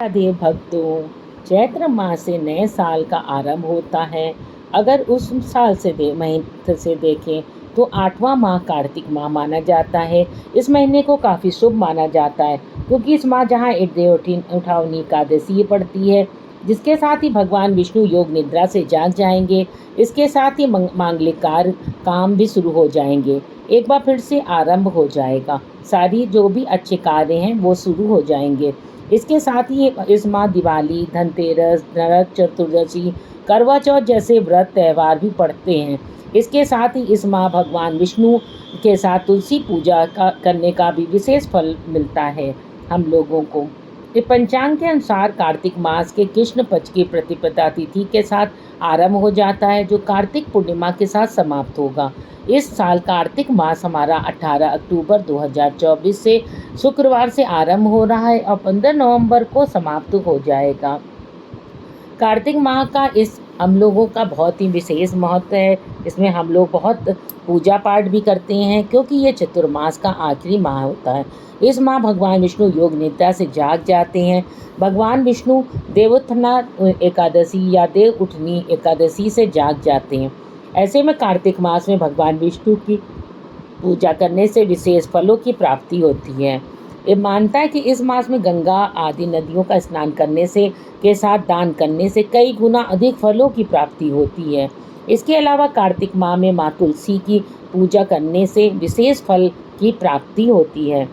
राधे भक्तों, चैत्र मास से नए साल का आरंभ होता है। अगर उस साल से महीने से देखें तो आठवां माह कार्तिक माह माना जाता है। इस महीने को काफ़ी शुभ माना जाता है क्योंकि इस माह जहाँ उठावनी एकादशी पड़ती है, जिसके साथ ही भगवान विष्णु योग निद्रा से जाग जाएंगे। इसके साथ ही मांगलिक कार्य काम भी शुरू हो जाएंगे, एक बार फिर से आरंभ हो जाएगा। सारी जो भी अच्छे कार्य हैं वो शुरू हो जाएंगे। इसके साथ ही इस माह दिवाली, धनतेरस, नरक चतुर्दशी, करवा चौथ जैसे व्रत त्यौहार भी पड़ते हैं। इसके साथ ही इस माह भगवान विष्णु के साथ तुलसी पूजा करने का भी विशेष फल मिलता है हम लोगों को। ये पंचांग के अनुसार कार्तिक मास के कृष्ण पक्ष की प्रतिपदा तिथि के साथ आरंभ हो जाता है, जो कार्तिक पूर्णिमा के साथ समाप्त होगा। इस साल कार्तिक मास हमारा 18 अक्टूबर 2024 से शुक्रवार से आरंभ हो रहा है और 15 नवंबर को समाप्त हो जाएगा। कार्तिक माह का इस हम लोगों का बहुत ही विशेष महत्व है। इसमें हम लोग बहुत पूजा पाठ भी करते हैं क्योंकि ये चतुर्मास का आखिरी माह होता है। इस माह भगवान विष्णु योग निद्रा से जाग जाते हैं। भगवान विष्णु देवोत्थान एकादशी या देव उठनी एकादशी से जाग जाते हैं। ऐसे में कार्तिक मास में भगवान विष्णु की पूजा करने से विशेष फलों की प्राप्ति होती है। ये मानता है कि इस मास में गंगा आदि नदियों का स्नान करने से के साथ दान करने से कई गुना अधिक फलों की प्राप्ति होती है। इसके अलावा कार्तिक माह में माँ तुलसी की पूजा करने से विशेष फल की प्राप्ति होती है।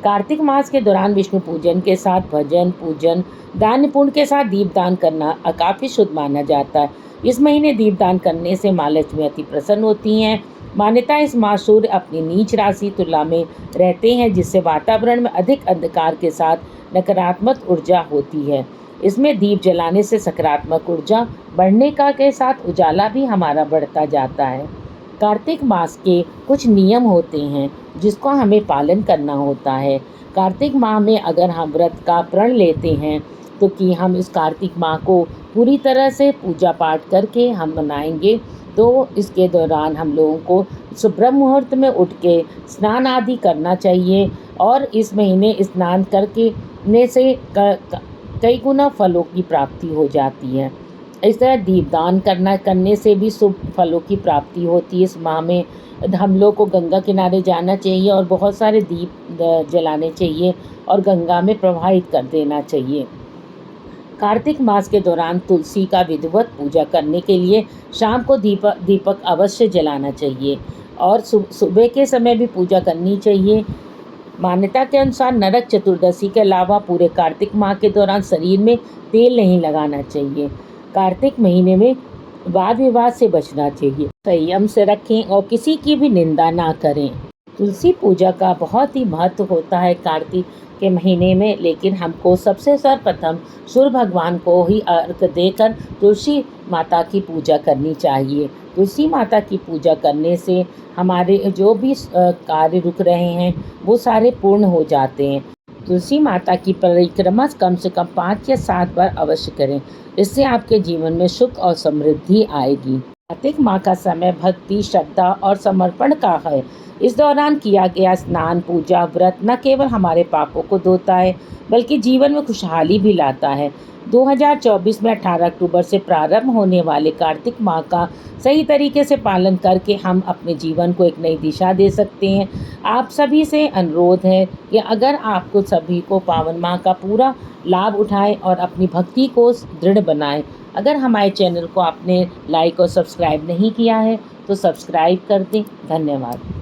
कार्तिक मास के दौरान विष्णु पूजन के साथ भजन पूजन दान पुण्य के साथ दीपदान करना काफ़ी शुभ माना जाता है। इस महीने दीपदान करने से माँ लक्ष्मी अति प्रसन्न होती हैं। मान्यता इस माह सूर्य अपनी नीच राशि तुला में रहते हैं, जिससे वातावरण में अधिक अंधकार के साथ नकारात्मक ऊर्जा होती है। इसमें दीप जलाने से सकारात्मक ऊर्जा बढ़ने का के साथ उजाला भी हमारा बढ़ता जाता है। कार्तिक मास के कुछ नियम होते हैं जिसको हमें पालन करना होता है। कार्तिक माह में अगर हम व्रत का प्रण लेते हैं तो कि हम इस कार्तिक माह को पूरी तरह से पूजा पाठ करके हम मनाएंगे, तो इसके दौरान हम लोगों को ब्रह्म मुहूर्त में उठ के स्नान आदि करना चाहिए और इस महीने स्नान करके ने से कई गुना फलों की प्राप्ति हो जाती है। इस तरह दीपदान करने से भी शुभ फलों की प्राप्ति होती है। इस माह में हम लोग को गंगा किनारे जाना चाहिए और बहुत सारे दीप जलाने चाहिए और गंगा में प्रवाहित कर देना चाहिए। कार्तिक मास के दौरान तुलसी का विधिवत पूजा करने के लिए शाम को दीपक अवश्य जलाना चाहिए और सुबह के समय भी पूजा करनी चाहिए। मान्यता के अनुसार नरक चतुर्दशी के अलावा पूरे कार्तिक माह के दौरान शरीर में तेल नहीं लगाना चाहिए। कार्तिक महीने में वाद विवाद से बचना चाहिए, संयम से रखें और किसी की भी निंदा ना करें। तुलसी पूजा का बहुत ही महत्व होता है कार्तिक के महीने में, लेकिन हमको सबसे सर्वप्रथम सूर्य भगवान को ही अर्घ देकर तुलसी माता की पूजा करनी चाहिए। तुलसी माता की पूजा करने से हमारे जो भी कार्य रुक रहे हैं वो सारे पूर्ण हो जाते हैं। तुलसी माता की परिक्रमा कम से कम 5 या 7 बार अवश्य करें, इससे आपके जीवन में सुख और समृद्धि आएगी। कार्तिक माह का समय भक्ति, श्रद्धा और समर्पण का है। इस दौरान किया गया स्नान, पूजा, व्रत न केवल हमारे पापों को धोता है बल्कि जीवन में खुशहाली भी लाता है। 2024 में 18 अक्टूबर से प्रारंभ होने वाले कार्तिक माह का सही तरीके से पालन करके हम अपने जीवन को एक नई दिशा दे सकते हैं। आप सभी से अनुरोध है कि अगर आपको सभी को पावन माह का पूरा लाभ उठाएं और अपनी भक्ति को दृढ़ बनाएं। अगर हमारे चैनल को आपने लाइक और सब्सक्राइब नहीं किया है तो सब्सक्राइब कर दें। धन्यवाद।